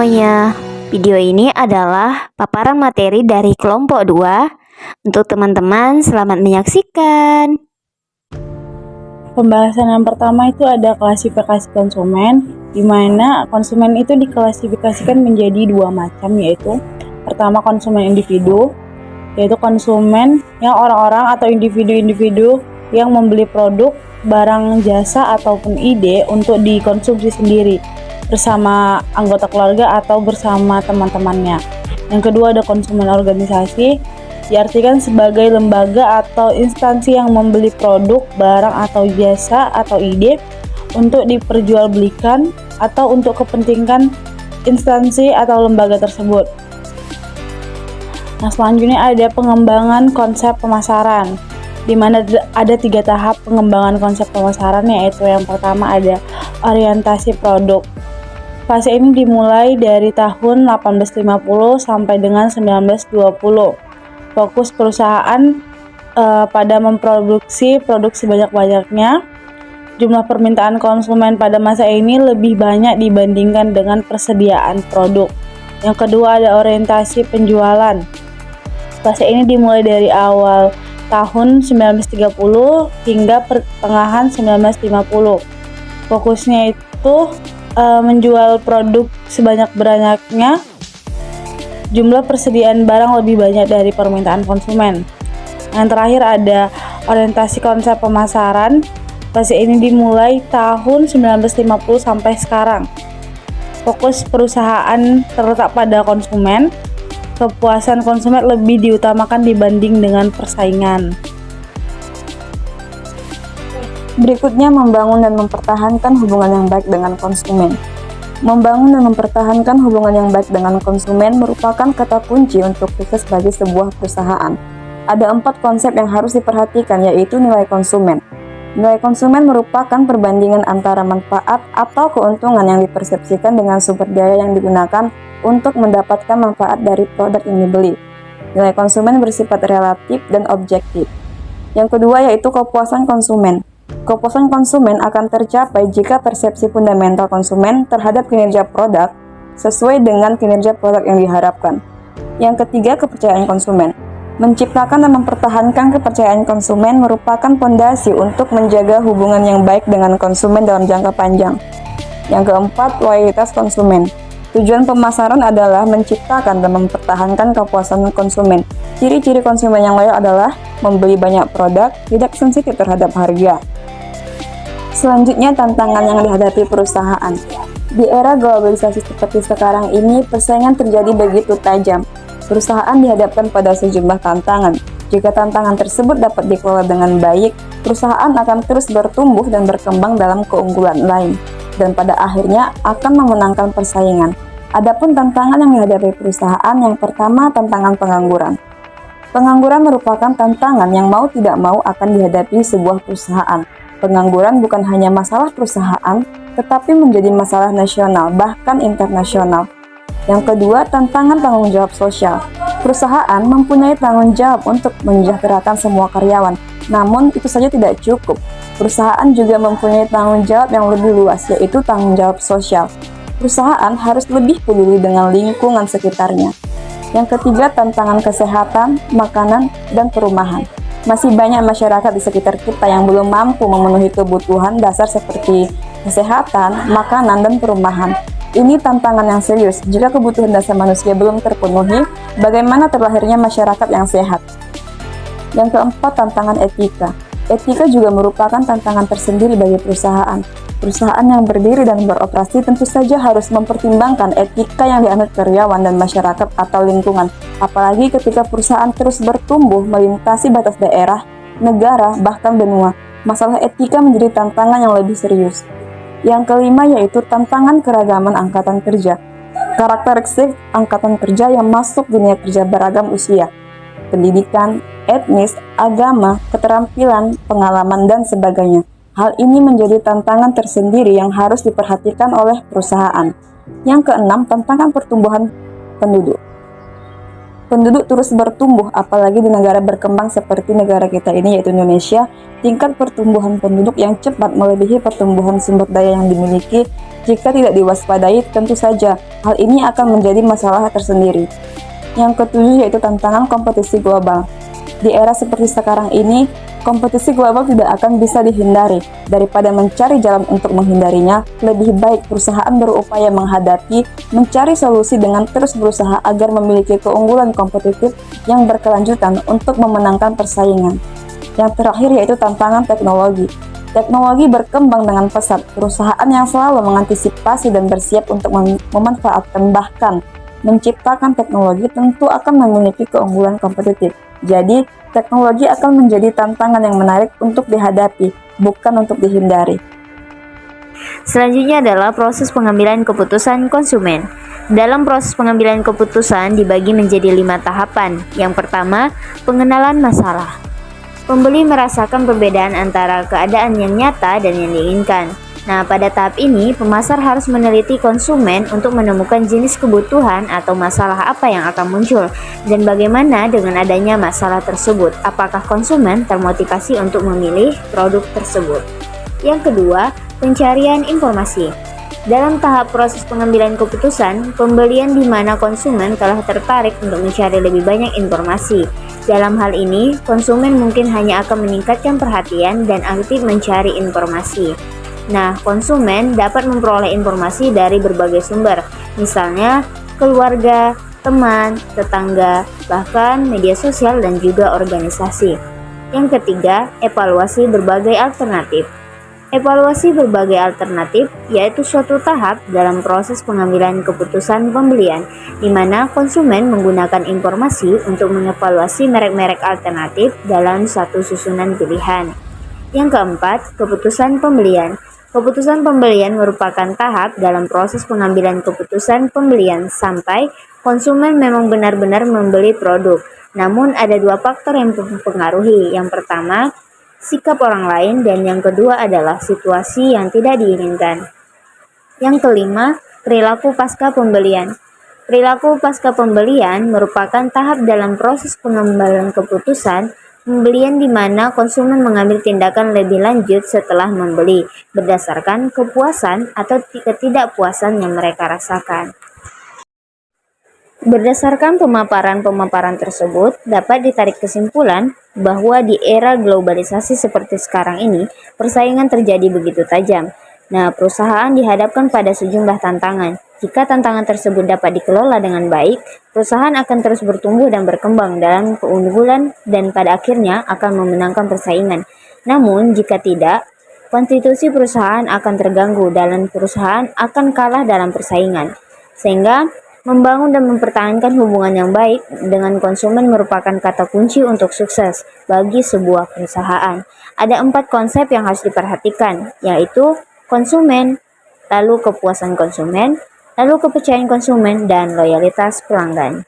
semuanya, video ini adalah paparan materi dari kelompok 2. Untuk teman-teman, selamat menyaksikan. Pembahasan yang pertama itu ada klasifikasi konsumen, di mana konsumen itu diklasifikasikan menjadi dua macam, yaitu pertama konsumen individu, yaitu konsumen yang orang-orang atau individu-individu yang membeli produk, barang, jasa, ataupun ide untuk dikonsumsi sendiri bersama anggota keluarga atau bersama teman-temannya. Yang kedua ada konsumen organisasi, diartikan sebagai lembaga atau instansi yang membeli produk, barang atau jasa atau ide untuk diperjualbelikan atau untuk kepentingan instansi atau lembaga tersebut. Nah, selanjutnya ada pengembangan konsep pemasaran, di mana ada 3 tahap pengembangan konsep pemasaran, yaitu yang pertama ada orientasi produk. Fase ini dimulai dari tahun 1850 sampai dengan 1920. Fokus perusahaan pada memproduksi produk sebanyak-banyaknya. Jumlah permintaan konsumen pada masa ini lebih banyak dibandingkan dengan persediaan produk. Yang kedua ada orientasi penjualan. Fase ini dimulai dari awal tahun 1930 hingga pertengahan 1950. Fokusnya itu menjual produk sebanyak-banyaknya. Jumlah persediaan barang lebih banyak dari permintaan konsumen. Yang terakhir ada orientasi konsep pemasaran. Fase ini dimulai tahun 1950 sampai sekarang. Fokus perusahaan terletak pada konsumen. Kepuasan konsumen lebih diutamakan dibanding dengan persaingan. Berikutnya, membangun dan mempertahankan hubungan yang baik dengan konsumen. Membangun dan mempertahankan hubungan yang baik dengan konsumen merupakan kata kunci untuk sukses bagi sebuah perusahaan. Ada 4 konsep yang harus diperhatikan, yaitu nilai konsumen. Nilai konsumen merupakan perbandingan antara manfaat atau keuntungan yang dipersepsikan dengan sumber daya yang digunakan untuk mendapatkan manfaat dari produk yang dibeli. Nilai konsumen bersifat relatif dan objektif. Yang kedua yaitu kepuasan konsumen. Kepuasan konsumen akan tercapai jika persepsi fundamental konsumen terhadap kinerja produk sesuai dengan kinerja produk yang diharapkan. Yang ketiga, kepercayaan konsumen. Menciptakan dan mempertahankan kepercayaan konsumen merupakan fondasi untuk menjaga hubungan yang baik dengan konsumen dalam jangka panjang. Yang keempat, loyalitas konsumen. Tujuan pemasaran adalah menciptakan dan mempertahankan kepuasan konsumen. Ciri-ciri konsumen yang loyal adalah membeli banyak produk, tidak sensitif terhadap harga. Selanjutnya, tantangan yang dihadapi perusahaan. Di era globalisasi seperti sekarang ini, persaingan terjadi begitu tajam. Perusahaan dihadapkan pada sejumlah tantangan. Jika tantangan tersebut dapat dikelola dengan baik, perusahaan akan terus bertumbuh dan berkembang dalam keunggulan lain, dan pada akhirnya akan memenangkan persaingan. Adapun tantangan yang dihadapi perusahaan, yang pertama tantangan pengangguran. Pengangguran merupakan tantangan yang mau tidak mau akan dihadapi sebuah perusahaan. Pengangguran bukan hanya masalah perusahaan, tetapi menjadi masalah nasional, bahkan internasional. Yang kedua, tantangan tanggung jawab sosial. Perusahaan mempunyai tanggung jawab untuk mensejahterakan semua karyawan, namun itu saja tidak cukup. Perusahaan juga mempunyai tanggung jawab yang lebih luas, yaitu tanggung jawab sosial. Perusahaan harus lebih peduli dengan lingkungan sekitarnya. Yang ketiga, tantangan kesehatan, makanan, dan perumahan. Masih banyak masyarakat di sekitar kita yang belum mampu memenuhi kebutuhan dasar seperti kesehatan, makanan, dan perumahan. Ini tantangan yang serius. Jika kebutuhan dasar manusia belum terpenuhi, bagaimana terlahirnya masyarakat yang sehat? Yang keempat, tantangan etika. Etika juga merupakan tantangan tersendiri bagi perusahaan. Perusahaan yang berdiri dan beroperasi tentu saja harus mempertimbangkan etika yang dianut karyawan dan masyarakat atau lingkungan. Apalagi ketika perusahaan terus bertumbuh melintasi batas daerah, negara, bahkan benua. Masalah etika menjadi tantangan yang lebih serius. Yang kelima yaitu tantangan keragaman angkatan kerja. Karakteristik angkatan kerja yang masuk dunia kerja beragam usia, pendidikan, etnis, agama, keterampilan, pengalaman, dan sebagainya. Hal ini menjadi tantangan tersendiri yang harus diperhatikan oleh perusahaan. Yang keenam, tantangan pertumbuhan penduduk. Penduduk terus bertumbuh, apalagi di negara berkembang seperti negara kita ini yaitu Indonesia. Tingkat pertumbuhan penduduk yang cepat melebihi pertumbuhan sumber daya yang dimiliki. Jika tidak diwaspadai, tentu saja hal ini akan menjadi masalah tersendiri. Yang ketujuh yaitu tantangan kompetisi global. Di era seperti sekarang ini, kompetisi global tidak akan bisa dihindari. Daripada mencari jalan untuk menghindarinya, lebih baik perusahaan berupaya menghadapi, mencari solusi dengan terus berusaha agar memiliki keunggulan kompetitif yang berkelanjutan untuk memenangkan persaingan. Yang terakhir yaitu tantangan teknologi. Teknologi berkembang dengan pesat. Perusahaan yang selalu mengantisipasi dan bersiap untuk memanfaatkan bahkan menciptakan teknologi tentu akan memiliki keunggulan kompetitif. Jadi, teknologi akan menjadi tantangan yang menarik untuk dihadapi, bukan untuk dihindari. Selanjutnya adalah proses pengambilan keputusan konsumen. Dalam proses pengambilan keputusan dibagi menjadi 5 tahapan. Yang pertama, pengenalan masalah. Pembeli merasakan perbedaan antara keadaan yang nyata dan yang diinginkan. Nah, pada tahap ini, pemasar harus meneliti konsumen untuk menemukan jenis kebutuhan atau masalah apa yang akan muncul dan bagaimana dengan adanya masalah tersebut. Apakah konsumen termotivasi untuk memilih produk tersebut? Yang kedua, pencarian informasi. Dalam tahap proses pengambilan keputusan, pembelian di mana konsumen telah tertarik untuk mencari lebih banyak informasi. Dalam hal ini, konsumen mungkin hanya akan meningkatkan perhatian dan aktif mencari informasi. Nah, konsumen dapat memperoleh informasi dari berbagai sumber, misalnya keluarga, teman, tetangga, bahkan media sosial dan juga organisasi. Yang ketiga, evaluasi berbagai alternatif. Evaluasi berbagai alternatif yaitu suatu tahap dalam proses pengambilan keputusan pembelian, di mana konsumen menggunakan informasi untuk mengevaluasi merek-merek alternatif dalam satu susunan pilihan. Yang keempat, keputusan pembelian. Keputusan pembelian merupakan tahap dalam proses pengambilan keputusan pembelian sampai konsumen memang benar-benar membeli produk. Namun ada 2 faktor yang mempengaruhi. Yang pertama, sikap orang lain, dan yang kedua adalah situasi yang tidak diinginkan. Yang kelima, perilaku pasca pembelian. Perilaku pasca pembelian merupakan tahap dalam proses pengambilan keputusan pembelian di mana konsumen mengambil tindakan lebih lanjut setelah membeli berdasarkan kepuasan atau ketidakpuasan yang mereka rasakan. Berdasarkan pemaparan-pemaparan tersebut, dapat ditarik kesimpulan bahwa di era globalisasi seperti sekarang ini, persaingan terjadi begitu tajam. Nah, perusahaan dihadapkan pada sejumlah tantangan. Jika tantangan tersebut dapat dikelola dengan baik, perusahaan akan terus bertumbuh dan berkembang dalam keunggulan dan pada akhirnya akan memenangkan persaingan. Namun, jika tidak, konstitusi perusahaan akan terganggu dan perusahaan akan kalah dalam persaingan. Sehingga membangun dan mempertahankan hubungan yang baik dengan konsumen merupakan kata kunci untuk sukses bagi sebuah perusahaan. Ada 4 konsep yang harus diperhatikan, yaitu konsumen, lalu kepuasan konsumen, lalu kepercayaan konsumen, dan loyalitas pelanggan.